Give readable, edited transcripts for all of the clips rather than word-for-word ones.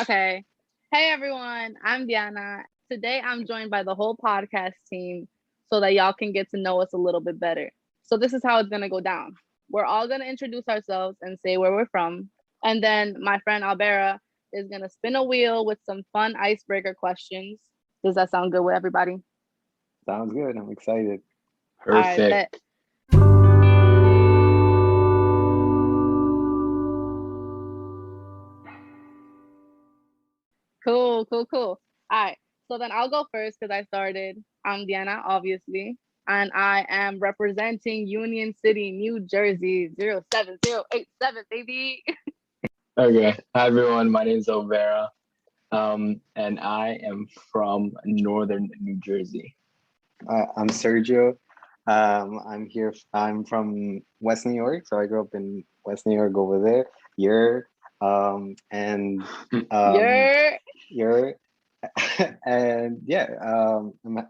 Okay. Hey everyone, I'm Diana. Today I'm joined by the whole podcast team so that y'all can get to know us a little bit better. So this is how it's gonna go down. We're all gonna introduce ourselves and say where we're from. And then my friend Albera is gonna spin a wheel with some fun icebreaker questions. Does that sound good with everybody? Sounds good. I'm excited. All right, Perfect. bet. Cool. All right. So then I'll go first because I started. I'm Diana, obviously, and I am representing Union City, New Jersey, 07087, baby. Okay. Hi everyone. My name is Overa. And I am from northern New Jersey. I'm Sergio. I'm here. I'm from West New York, so I grew up in West New York over there. You're, and um, You're you're, and yeah,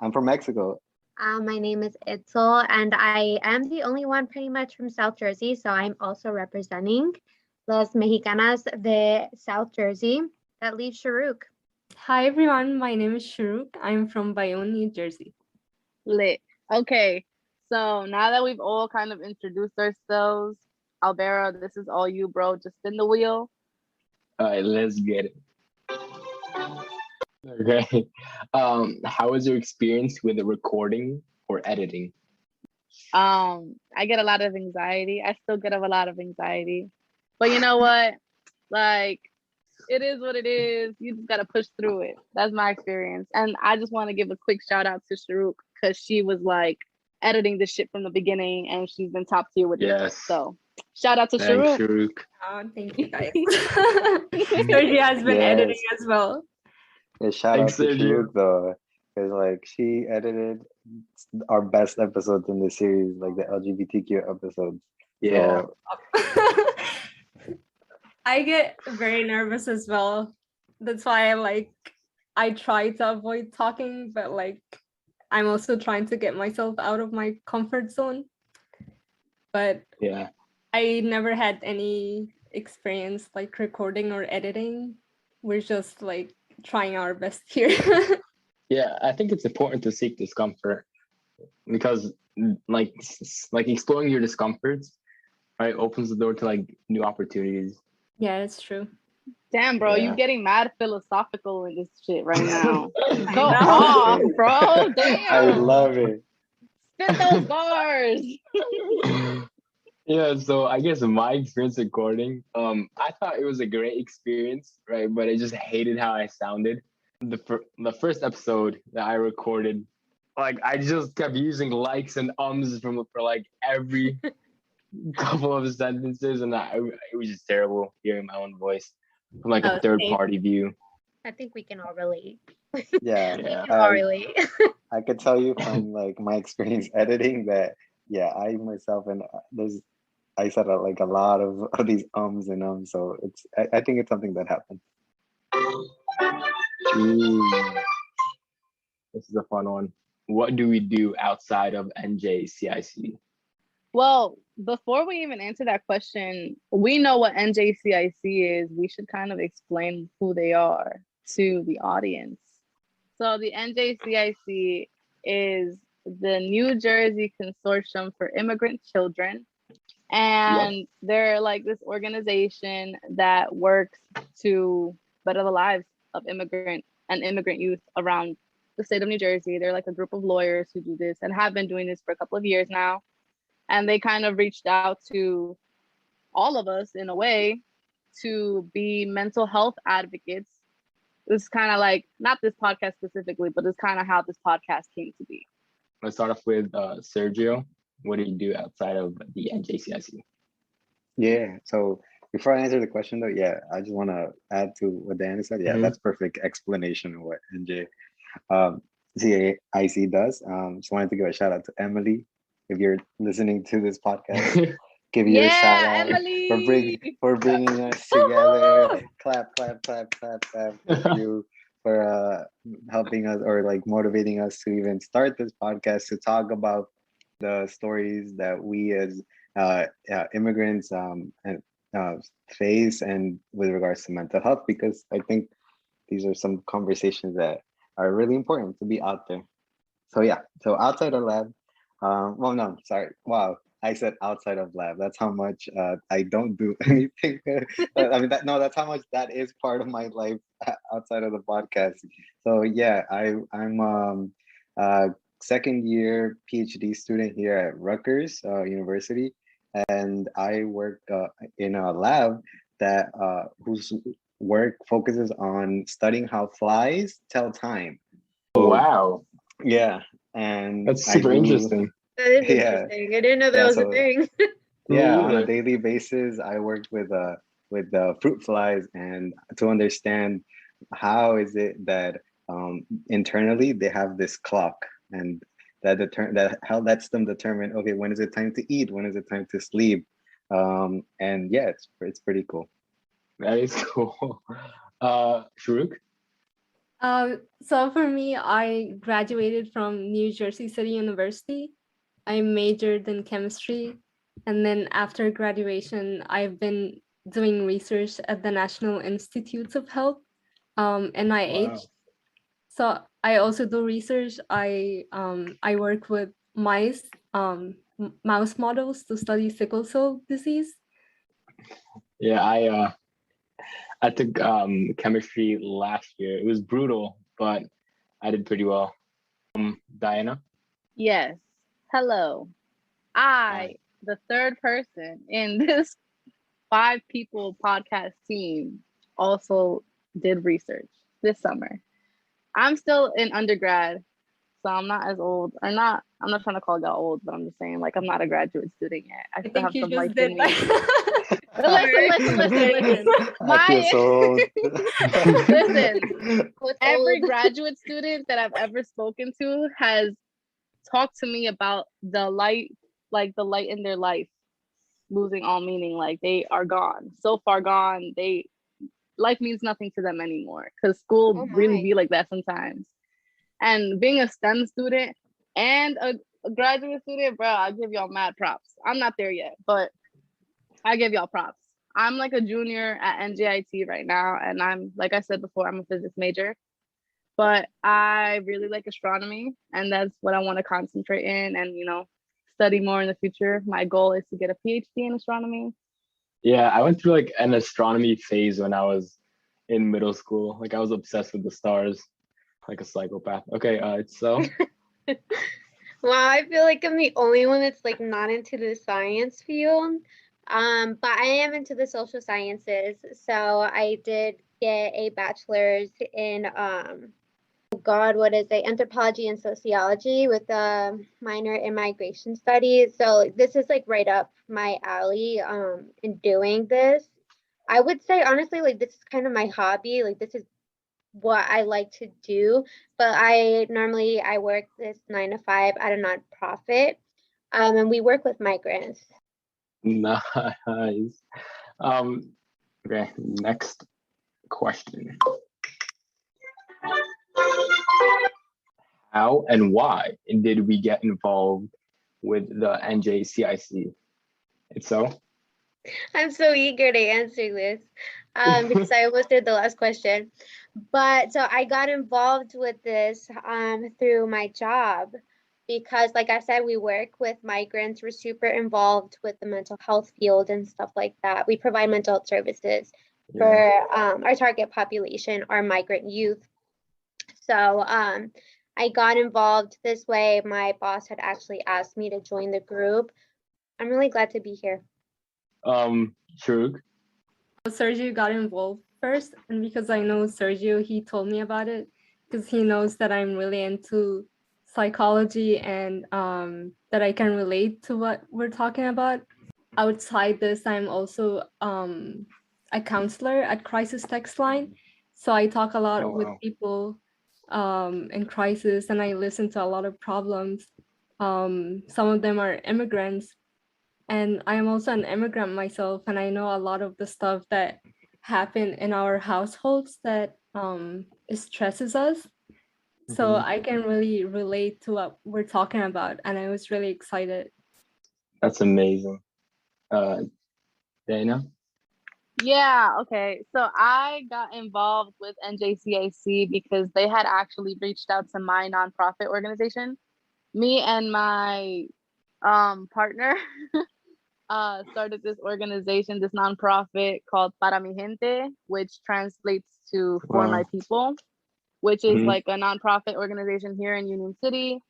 I'm from Mexico. My name is Itzel, and I am the only one pretty much from South Jersey. So I'm also representing Las Mexicanas de South Jersey that leave Sharuk. Hi everyone, my name is Shuruk. I'm from Bayonne, New Jersey. lit. Okay. So now that we've all kind of introduced ourselves, Albera, this is all you, bro. Just spin the wheel. All right, let's get it. Okay. How was your experience with the recording or editing? I get a lot of anxiety. I still get a lot of anxiety. But you know what? Like, it is what it is. You just gotta push through it. That's my experience. And I just want to give a quick shout out to Sharuk because she was like editing this shit from the beginning and she's been top tier with it. Yes. So shout out to Thanks, Sharuk. Sharuk. Thank you guys. Sergio has been editing Yes. as well. Yeah, shout out Thanks, to Sergio. Sharuk though, because like she edited our best episodes in the series, like the LGBTQ episodes. Yeah. So I get very nervous as well. That's why I try to avoid talking, but I'm also trying to get myself out of my comfort zone. But Yeah. I never had any experience like recording or editing. We're just like trying our best here. Yeah. I think it's important to seek discomfort because like exploring your discomforts, right, opens the door to like new opportunities. Yeah, it's true. Damn, bro, you Yeah. getting mad philosophical in this shit right now. Go know. off, Perfect. bro. I Damn. love it. Spit those bars. Yeah, so I guess my experience recording, I thought it was a great experience, right? But I just hated how I sounded. The first episode that I recorded, like I just kept using likes and ums for like every couple of sentences, and it was just terrible hearing my own voice from like a Oh, third same. party view. I think we can all relate. Yeah. We Yeah. can all relate. I could tell you from like my experience editing that yeah, I myself and I said like a lot of these ums and ums, so I think it's something that happened. Ooh, this is a fun one. What do we do outside of NJCIC? Well, before we even answer that question, we know what NJCIC is. We should kind of explain who they are to the audience. So, the NJCIC is the New Jersey Consortium for Immigrant Children. Yep. And they're like this organization that works to better the lives of immigrant youth around the state of New Jersey. They're like a group of lawyers who do this and have been doing this for a couple of years now, and they kind of reached out to all of us in a way to be mental health advocates. It's kind of like not this podcast specifically, but it's kind of how this podcast came to be. Let's start off with Sergio. What do you do outside of the NJCIC? Yeah. So before I answer the question though, yeah, I just want to add to what Diana said. Yeah, Mhm. that's perfect explanation of what NJ um, CAIC does. Just wanted to give a shout out to Emily. If you're listening to this podcast, give you a shout Yeah, out Emily. for bringing us together. Clap, clap, clap, clap, clap. Thank you for helping us or like motivating us to even start this podcast to talk about the stories that we as immigrants and phase and with regards to mental health, because I think these are some conversations that are really important to be out there. So yeah, so outside of lab, well, no, sorry, wow, I said outside of lab. That's how much I don't do anything. I mean, that's how much that is part of my life outside of the podcast. So yeah, I'm a second year PhD student here at Rutgers University, and I work in a lab that whose work focuses on studying how flies tell time. Wow, Yeah, and that's I super do, interesting. That is yeah, interesting. I didn't know that yeah. was a So thing. yeah, Me on a either. daily basis, I work with the fruit flies, and to understand how is it that internally they have this clock, and that how lets them determine, okay, when is it time to eat, when is it time to sleep, and yeah, it's pretty cool. That is cool. Sharuk? So for me, I graduated from New Jersey City University. I majored in chemistry. And then after graduation, I've been doing research at the National Institutes of Health, NIH. Wow. So I also do research. I work with mice, mouse models to study sickle cell disease. Yeah, I took chemistry last year. It was brutal, but I did pretty well. Diana? Yes. Hello. I, the third person in this 5 people podcast team, also did research this summer. I'm still in undergrad, so I'm not as old, or not. I'm not trying to call y'all old, but I'm just saying, like, I'm not a graduate student yet. I I still think have you some just life in did me. that. But listen. I feel so old. Listen, What's every old? graduate student that I've ever spoken to has talked to me about the light, like the light in their life losing all meaning. Like they are gone, so far gone. Life means nothing to them anymore, because school Oh really my. be like that sometimes. And being a STEM student and a graduate student, bro, I give y'all mad props. I'm not there yet, but I give y'all props. I'm like a junior at NJIT right now, and I'm, like I said before, I'm a physics major, but I really like astronomy, and that's what I want to concentrate in and, study more in the future. My goal is to get a PhD in astronomy. Yeah, I went through like an astronomy phase when I was in middle school. Like I was obsessed with the stars, like a psychopath. Okay, so Wow, I feel like I'm the only one that's like not into the science field. But I am into the social sciences. So I did get a bachelor's in what is it? Anthropology and sociology with a minor in migration studies. So this is like right up my alley in doing this. I would say honestly, like this is kind of my hobby. Like this is what I like to do, but I work this 9 to 5 at a nonprofit, and we work with migrants. nice. Okay, next question. How and why did we get involved with the NJCIC? It's so? I'm so eager to answer this because I almost did the last question. But so I got involved with this through my job because, like I said, we work with migrants. We're super involved with the mental health field and stuff like that. We provide mental health services for our target population, our migrant youth. So I got involved this way. My boss had actually asked me to join the group. I'm really glad to be here. Sharuk? Sergio got involved first, and because I know Sergio, he told me about it because he knows that I'm really into psychology and that I can relate to what we're talking about. Outside this, I'm also a counselor at Crisis Text Line, so I talk a lot with people in crisis, and I listen to a lot of problems. Some of them are immigrants, and I am also an immigrant myself, and I know a lot of the stuff that happen in our households that stresses us. So I can really relate to what we're talking about, and I was really excited. That's amazing. Dana? Yeah, okay. So I got involved with NJCAC because they had actually reached out to my nonprofit organization. Me and my partner started this organization, this nonprofit called Para Mi Gente, which translates to For Wow. My People, which is Mhm. like a nonprofit organization here in Union City.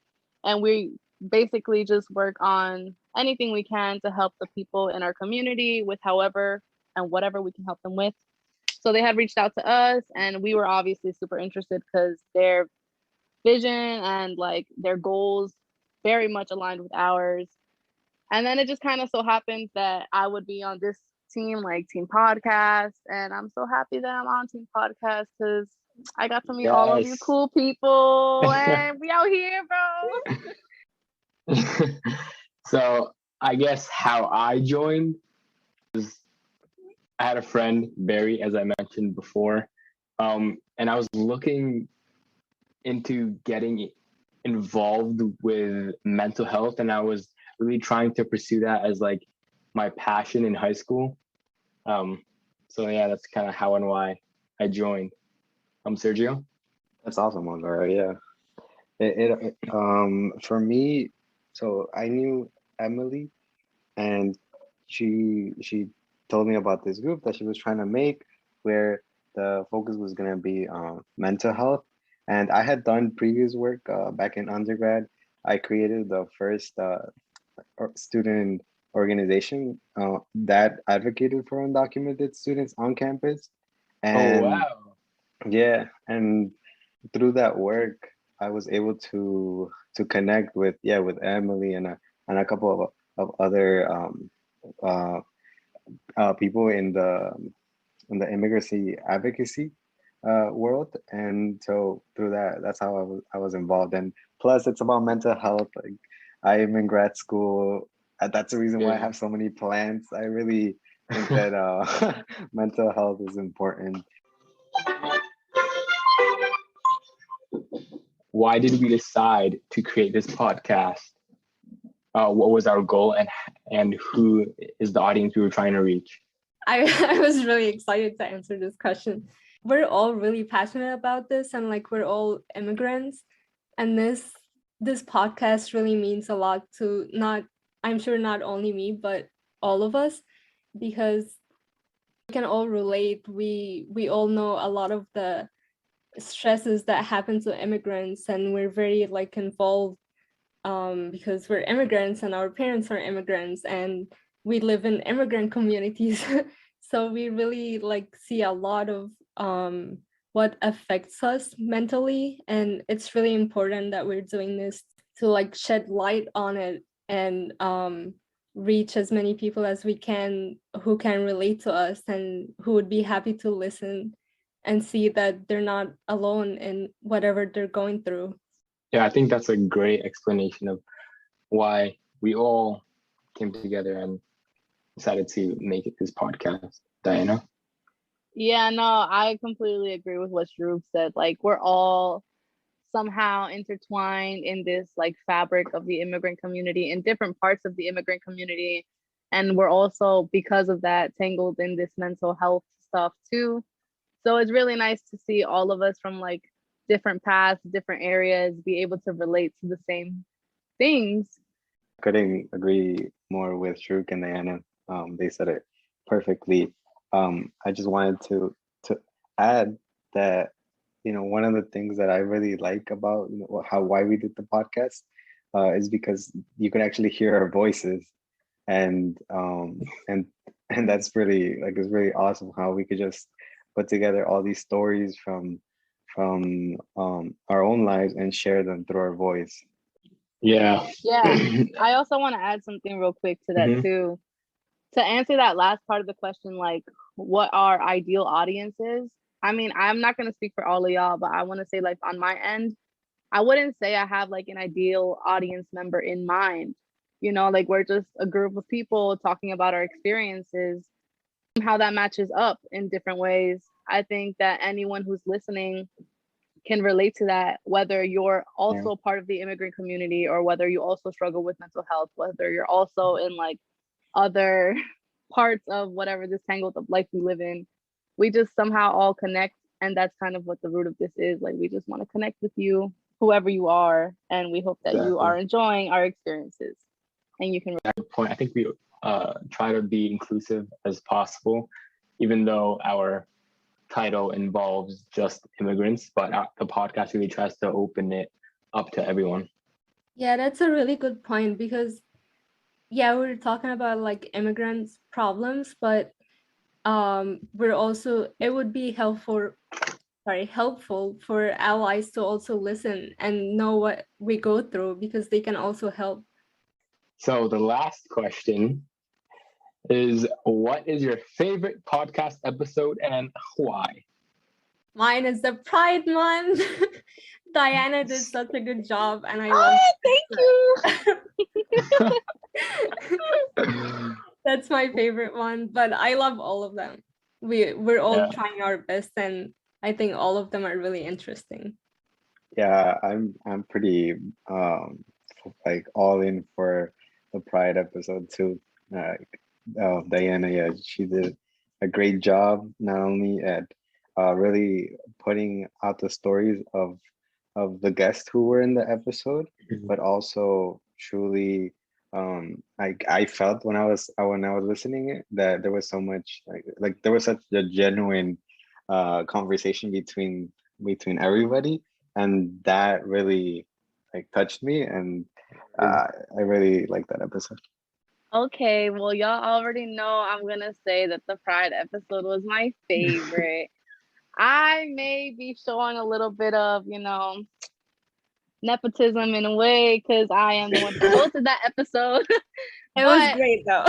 And we basically just work on anything we can to help the people in our community with however and whatever we can help them with. So they had reached out to us, and we were obviously super interested because their vision and like their goals very much aligned with ours. And then it just kind of so happens that I would be on this team, like Team Podcast. And I'm so happy that I'm on Team Podcast because I got to meet all of you Yes. cool people and we out here, bro. So I guess how I joined, I had a friend, Barry, as I mentioned before, and I was looking into getting involved with mental health, and I was really trying to pursue that as like my passion in high school. Um, so yeah, that's kind of how and why I joined. Sergio. That's awesome, Alvaro. Yeah. For me, so I knew Emily, and she told me about this group that she was trying to make, where the focus was gonna be mental health. And I had done previous work back in undergrad. I created the first student organization that advocated for undocumented students on campus. Oh And wow. yeah, and through that work, I was able to connect with, yeah, with Emily and a couple of other uh, people in the immigrancy advocacy world. And so through that, that's how I was involved. And plus, it's about mental health. Like, I am in grad school. That's the reason why I Yeah. have so many plans. I really think that mental health is important. Why did we decide to create this podcast? What was our goal, and who is the audience we were trying to reach? I was really excited to answer this question. We're all really passionate about this, and like we're all immigrants, and this podcast really means a lot to, not, I'm sure not only me, but all of us, because we can all relate. We all know a lot of the stresses that happen to immigrants, and we're very like involved because we're immigrants and our parents are immigrants and we live in immigrant communities. So we really like see a lot of what affects us mentally, and it's really important that we're doing this to like shed light on it and reach as many people as we can who can relate to us and who would be happy to listen and see that they're not alone in whatever they're going through. Yeah, I think that's a great explanation of why we all came together and decided to make it this podcast. Diana. Yeah, no, I completely agree with what Shroop said. Like, we're all somehow intertwined in this like fabric of the immigrant community in different parts of the immigrant community. And we're also, because of that, tangled in this mental health stuff too. So it's really nice to see all of us from like different paths, different areas be able to relate to the same things. Couldn't agree more with Shruk and Diana. They said it perfectly. I just wanted to add that, you know, one of the things that I really like about, you know, how why we did the podcast is because you can actually hear our voices, and and that's really, like, it's really awesome how we could just put together all these stories from our own lives and share them through our voice. Yeah. Yeah. I also want to add something real quick to that Mhm. too. To answer that last part of the question, like what our ideal audience is. I mean, I'm not going to speak for all of y'all, but I want to say, like, on my end, I wouldn't say I have like an ideal audience member in mind. You know, like we're just a group of people talking about our experiences, how that matches up in different ways. I think that anyone who's listening can relate to that, whether you're Yeah. also part of the immigrant community or whether you also struggle with mental health, whether you're also in like other parts of whatever this tangled up life we live in, we just somehow all connect. And that's kind of what the root of this is. Like, we just want to connect with you, whoever you are. And we hope that you Exactly. are enjoying our experiences. And you can. Good point. I think we try to be inclusive as possible, even though our title involves just immigrants, but the podcast really tries to open it up to everyone. Yeah, that's a really good point because yeah, we're talking about like immigrants' problems, but we're also it would be helpful for allies to also listen and know what we go through because they can also help. So the last question is, what is your favorite podcast episode and why? Mine is the Pride Month. Diana did such a good job, and I love. Thank you. That's my favorite one, but I love all of them. We're all Yeah. trying our best, and I think all of them are really interesting. Yeah, I'm pretty like all in for the Pride episode too. Diana, yeah, she did a great job not only at really putting out the stories of the guests who were in the episode, Mhm. but also truly I felt when I was listening it that there was so much like there was such a genuine conversation between everybody, and that really like touched me, and I really like that episode. Okay, well, y'all already know I'm gonna say that the Pride episode was my favorite. I may be showing a little bit of, nepotism in a way because I am the one who hosted that episode. It was But great though.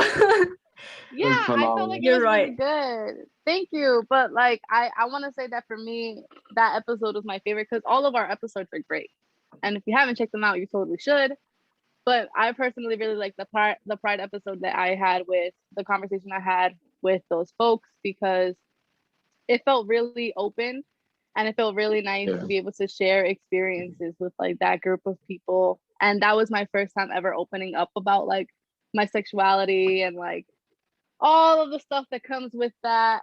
yeah, I felt phenomenal. like it You're was really right. good. Thank you. But like, I want to say that for me, that episode was my favorite because all of our episodes are great. And if you haven't checked them out, you totally should. But I personally really like the Pride episode that I had with the conversation I had with those folks because it felt really open and it felt really nice Yeah. to be able to share experiences with like that group of people. And that was my first time ever opening up about like my sexuality and like all of the stuff that comes with that.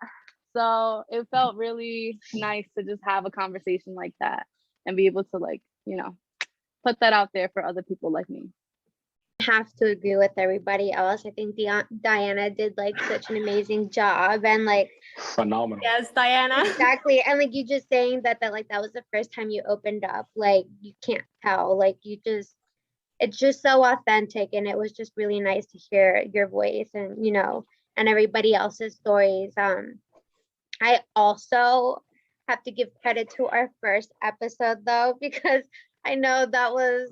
So it felt really nice to just have a conversation like that and be able to like, put that out there for other people like me. Have to agree with everybody else. I think Diana did like such an amazing job, and like Phenomenal. Yes, Diana. exactly, and like you just saying that like that was the first time you opened up, like you can't tell, like it's just so authentic, and it was just really nice to hear your voice and and everybody else's stories. I also have to give credit to our first episode though, because I know that was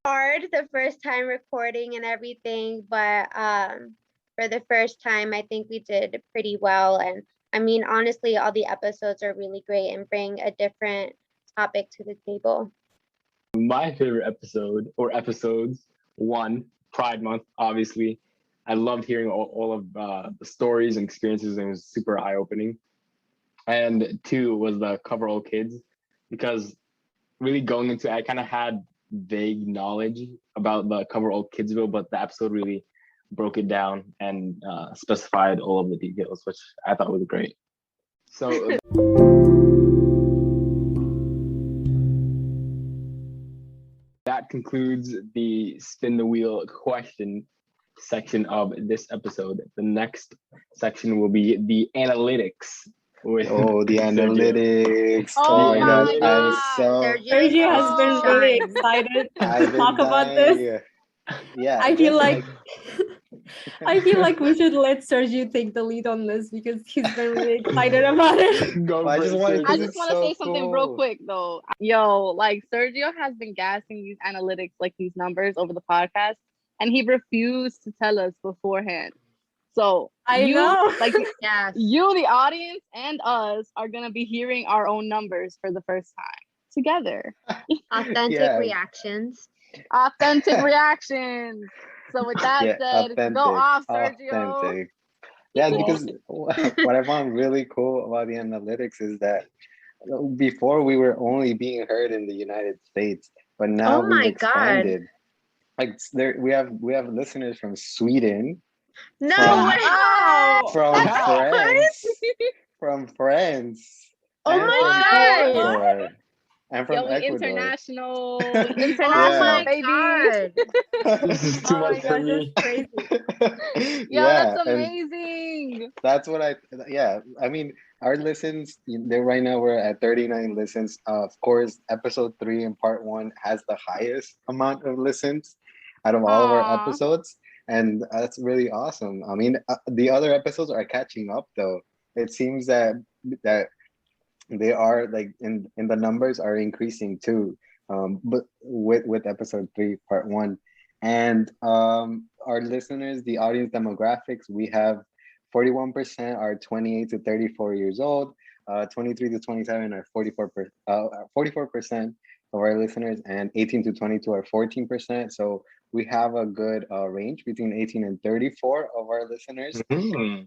hard the first time recording and everything, but for the first time I think we did pretty well. And I mean, honestly, all the episodes are really great and bring a different topic to the table. My favorite episode or episodes, one, Pride Month, obviously. I loved hearing all of the stories and experiences, and it was super eye-opening. And two was the Cover All Kids, because really going into it, I kind of had vague knowledge about the Cover All Kidsville, but the episode really broke it down and specified all of the details, which I thought was great. So that concludes the spin the wheel question section of this episode. The next section will be the analytics. With The Sergio. analytics. Oh my my gosh, I'm God. so Sergio has been really Shine. excited I've to been talk about this. dying. Yeah, I feel just, I feel like we should let Sergio take the lead on this because he's been really excited about it. Go I for just it, wanted Sergio. I This just is want to so say something real cool. quick though. Yo, like Sergio has been gassing these analytics, like these numbers over the podcast, and he refused to tell us beforehand. So I know. like Yes. you, the audience, and us are gonna be hearing our own numbers for the first time together. Authentic Yeah. reactions. Authentic reactions. So with that Yeah, said, authentic. go off, Sergio. Authentic. Yeah, because what I found really cool about the analytics is that before we were only being heard in the United States, but now Oh my we've God. expanded. Like there, we have listeners from Sweden, No From- way. Oh, From How? France. From France. Oh And my from God. Ecuador. And from Yo, we Ecuador. international, Oh international, Yeah. my baby. God. This is too oh my much for gosh, me. that's crazy. Yo, Yeah, that's and amazing. that's what I mean, our listens, there right now we're at 39 listens. Of course, episode 3 and part 1 has the highest amount of listens out of all of our Aw. episodes, and that's really awesome. I mean, the other episodes are catching up though. It seems that they are like in the numbers are increasing too, but with episode 3 part 1. And our listeners, the audience demographics, we have 41% are 28 to 34 years old, 23 to 27 are 44% of our listeners, and 18 to 22 are 14%. So we have a good range between 18 and 34 of our listeners. Mhm.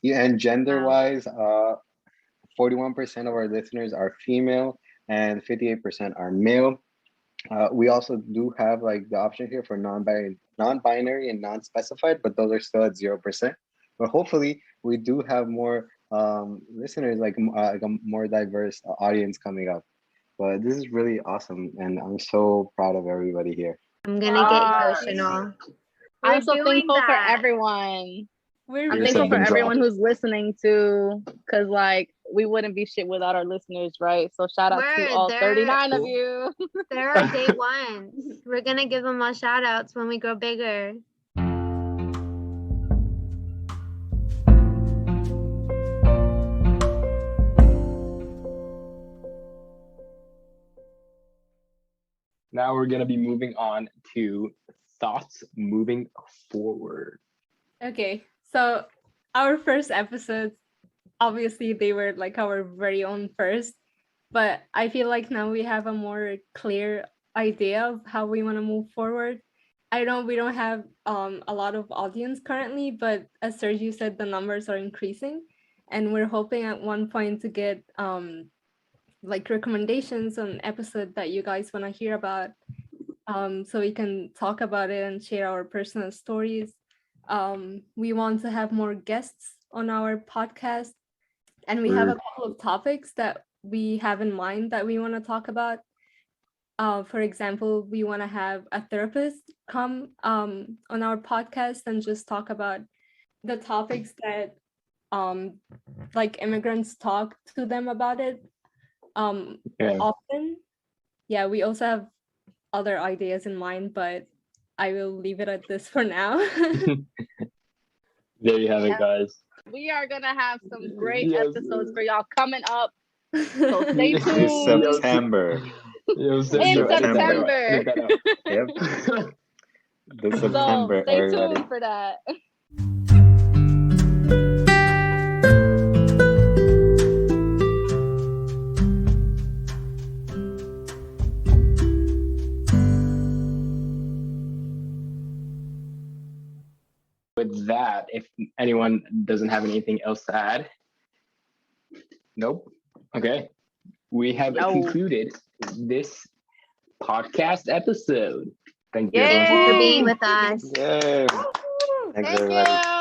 Yeah, and gender wise, 41% of our listeners are female and 58% are male. We also do have like the option here for non-binary and non-specified, but those are still at 0%. But hopefully, we do have more listeners, like a more diverse audience coming up. But this is really awesome, and I'm so proud of everybody here. I'm gonna get Ah. emotional. I'm We're so doing thankful for that. everyone. We're I'm You're thankful such for a everyone drop. who's listening too, because like we wouldn't be shit without our listeners, right? So shout out to Word, all they're- 39 of you. There are day ones. We're gonna give them all shout outs when we grow bigger. Now we're gonna be moving on to thoughts moving forward. okay. So our first episodes, obviously they were like our very own first, but I feel like now we have a more clear idea of how we want to move forward. I know we don't have a lot of audience currently, but as Sergio said, the numbers are increasing, and we're hoping at one point to get like recommendations on episode that you guys want to hear about, so we can talk about it and share our personal stories. We want to have more guests on our podcast, and we have a couple of topics that we have in mind that we want to talk about. For example, we want to have a therapist come on our podcast and just talk about the topics that like immigrants talk to them about it Yeah. often. Yeah, we also have other ideas in mind, but I will leave it at this for now. There you have it, guys. We are gonna have some great Yes. episodes for y'all coming up. So stay This This tuned. September. Yo, In Sergio, edit that out, September. edit that out. Yep. This So September, stay everybody. tuned for that. With that, if anyone doesn't have anything else to add, nope. Okay. We have No. concluded this podcast episode. Thank you, Yay. everyone. Thank you for being with us. Yay. Thanks, Thank everybody. you.